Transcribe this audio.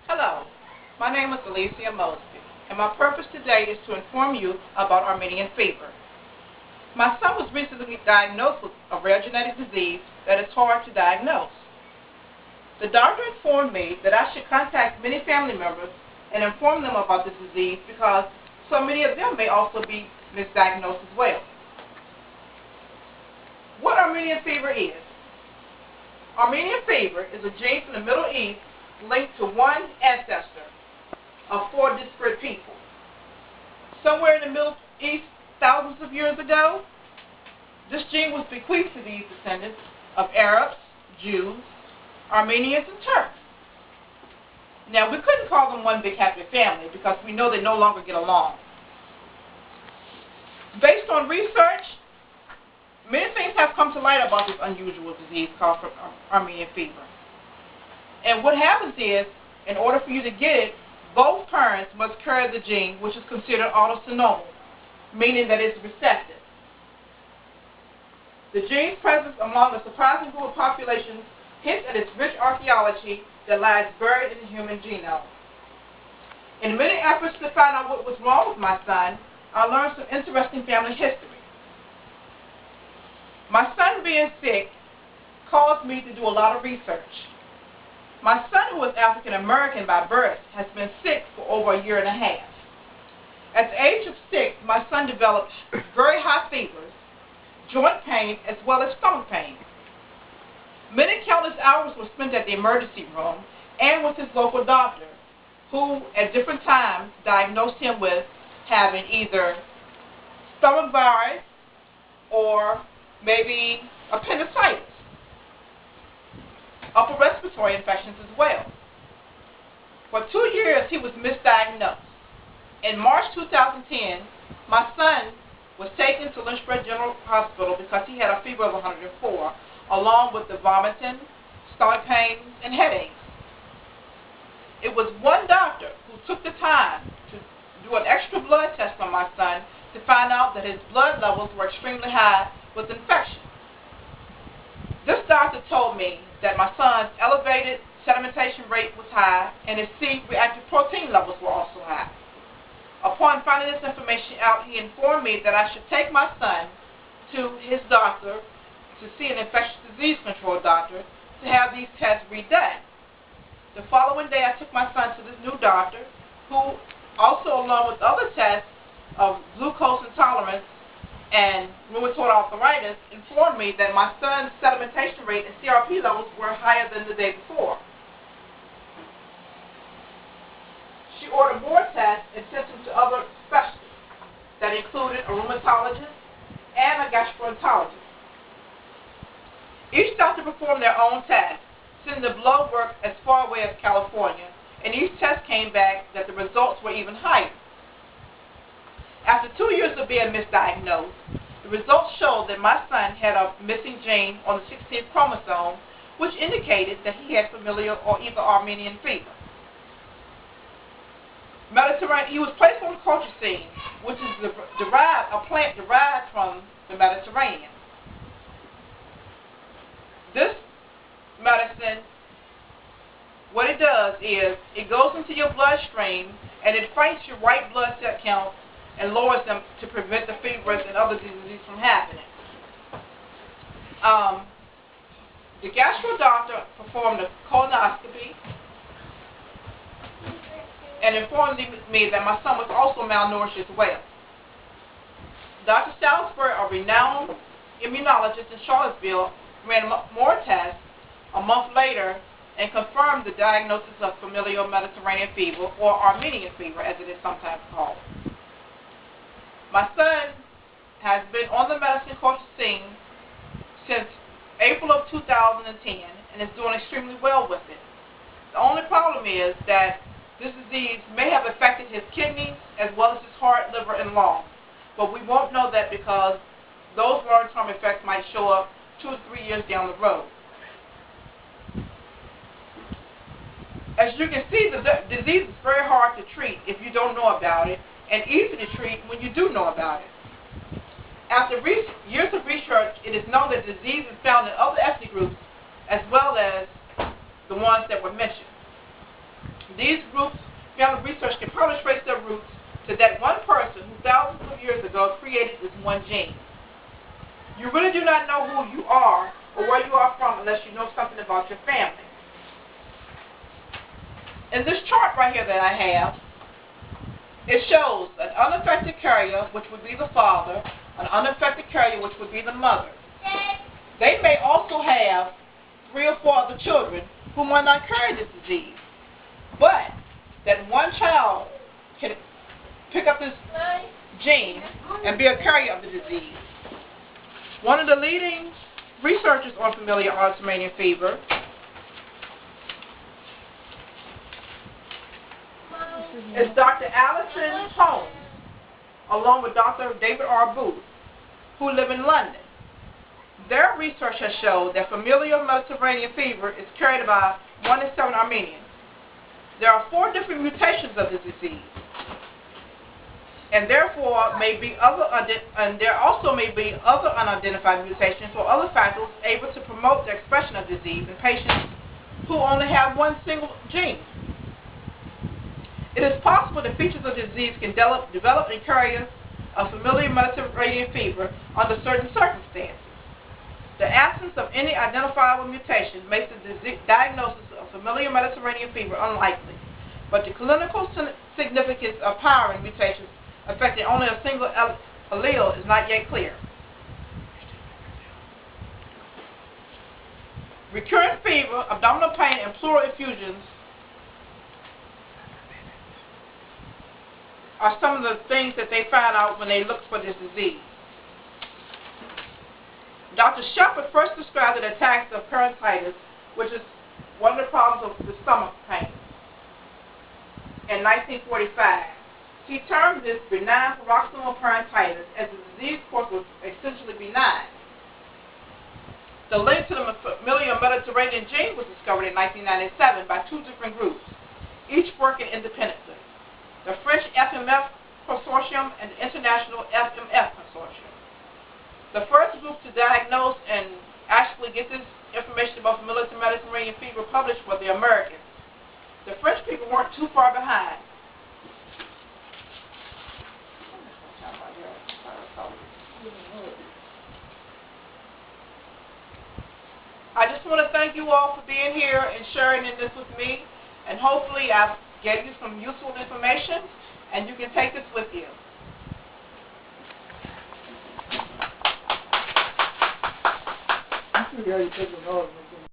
Hello, my name is Alicia Mosby, and my purpose today is to inform you about Armenian fever. My son was recently diagnosed with a rare genetic disease that is hard to diagnose. The doctor informed me that I should contact many family members and inform them about this disease because so many of them may also be misdiagnosed as well. What Armenian fever is? Armenian fever is a gene from the Middle East linked to one ancestor of 4 disparate people. Somewhere in the Middle East, thousands of years ago, this gene was bequeathed to these descendants of Arabs, Jews, Armenians, and Turks. Now, we couldn't call them one big happy family because we know they no longer get along. Based on research, many things have come to light about this unusual disease called Armenian fever. And what happens is, in order for you to get it, both parents must carry the gene, which is considered autosomal, meaning that it's recessive. The gene's presence among a surprising group of populations hints at its rich archaeology that lies buried in the human genome. In many efforts to find out what was wrong with my son, I learned some interesting family history. My son being sick caused me to do a lot of research. My son, who is African American by birth, has been sick for over a year and a half. At the age of 6, my son developed very high fevers, joint pain, as well as stomach pain. Many countless hours were spent at the emergency room and with his local doctor, who at different times diagnosed him with having either stomach virus or maybe appendicitis, upper respiratory infections as well. For 2 years, he was misdiagnosed. In March 2010, my son was taken to Lynchburg General Hospital because he had a fever of 104, along with the vomiting, stomach pains, and headaches. It was one doctor who took the time to do an extra blood test on my son to find out that his blood levels were extremely high with infection. This doctor told me that my son's elevated sedimentation rate was high and his C-reactive protein levels were also high. Upon finding this information out, he informed me that I should take my son to his doctor to see an infectious disease control doctor to have these tests redone. The following day, I took my son to this new doctor who also, along with other tests of glucose intolerance and rheumatoid arthritis, informed me that my son's sedimentation rate and CRP levels were higher than the day before. She ordered more tests and sent them to other specialists that included a rheumatologist and a gastroenterologist. Each doctor performed their own tests, sending the blood work as far away as California, and each test came back that the results were even higher. After 2 years of being misdiagnosed, the results showed that my son had a missing gene on the 16th chromosome, which indicated that he had familial or either Armenian fever. He was placed on colchicine, which is a plant derived from the Mediterranean. This medicine, what it does is it goes into your bloodstream and it fights your white blood cell counts and lowers them to prevent the fevers and other diseases from happening. The gastro doctor performed a colonoscopy and informed me that my son was also malnourished as well. Dr. Salisbury, a renowned immunologist in Charlottesville, ran more tests a month later and confirmed the diagnosis of familial Mediterranean fever, or Armenian fever as it is sometimes called. My son has been on the medicine colchicine since April of 2010 and is doing extremely well with it. The only problem is that this disease may have affected his kidneys as well as his heart, liver, and lungs. But we won't know that because those long-term effects might show up 2 or 3 years down the road. As you can see, the disease is very hard to treat if you don't know about it, and easy to treat when you do know about it. After years of research, it is known that the disease is found in other ethnic groups as well as the ones that were mentioned. these groups, family research can probably trace their roots to that one person who thousands of years ago created this one gene. You really do not know who you are or where you are from unless you know something about your family. In this chart right here that I have, it shows an unaffected carrier, which would be the father, an unaffected carrier, which would be the mother. They may also have 3 or 4 other children who might not carry this disease, but that one child can pick up this gene and be a carrier of the disease. One of the leading researchers on familial Armenian fever is Dr. Alicia, along with Dr. David R. Booth, who live in London. Their research has shown that familial Mediterranean fever is carried by 1 in 7 Armenians. There are 4 different mutations of the disease, and therefore there also may be other unidentified mutations or other factors able to promote the expression of disease in patients who only have one single gene. It is possible that features of disease can develop in carriers of familial Mediterranean fever under certain circumstances. The absence of any identifiable mutation makes the diagnosis of familial Mediterranean fever unlikely, but the clinical significance of powering mutations affecting only a single allele is not yet clear. Recurrent fever, abdominal pain, and pleural effusions are some of the things that they found out when they looked for this disease. Dr. Shepard first described the attacks of peritonitis, which is one of the problems of the stomach pain, in 1945. He termed this benign paroxysmal peritonitis, as the disease course was essentially benign. The link to the familial Mediterranean gene was discovered in 1997 by 2 different groups, each working independently: the French FMF Consortium and the International FMF Consortium. The first group to diagnose and actually get this information about familial Mediterranean fever published were the Americans. The French people weren't too far behind. I just want to thank you all for being here and sharing this with me, and hopefully I've gave you some useful information and you can take this with you. Yeah, you take the note.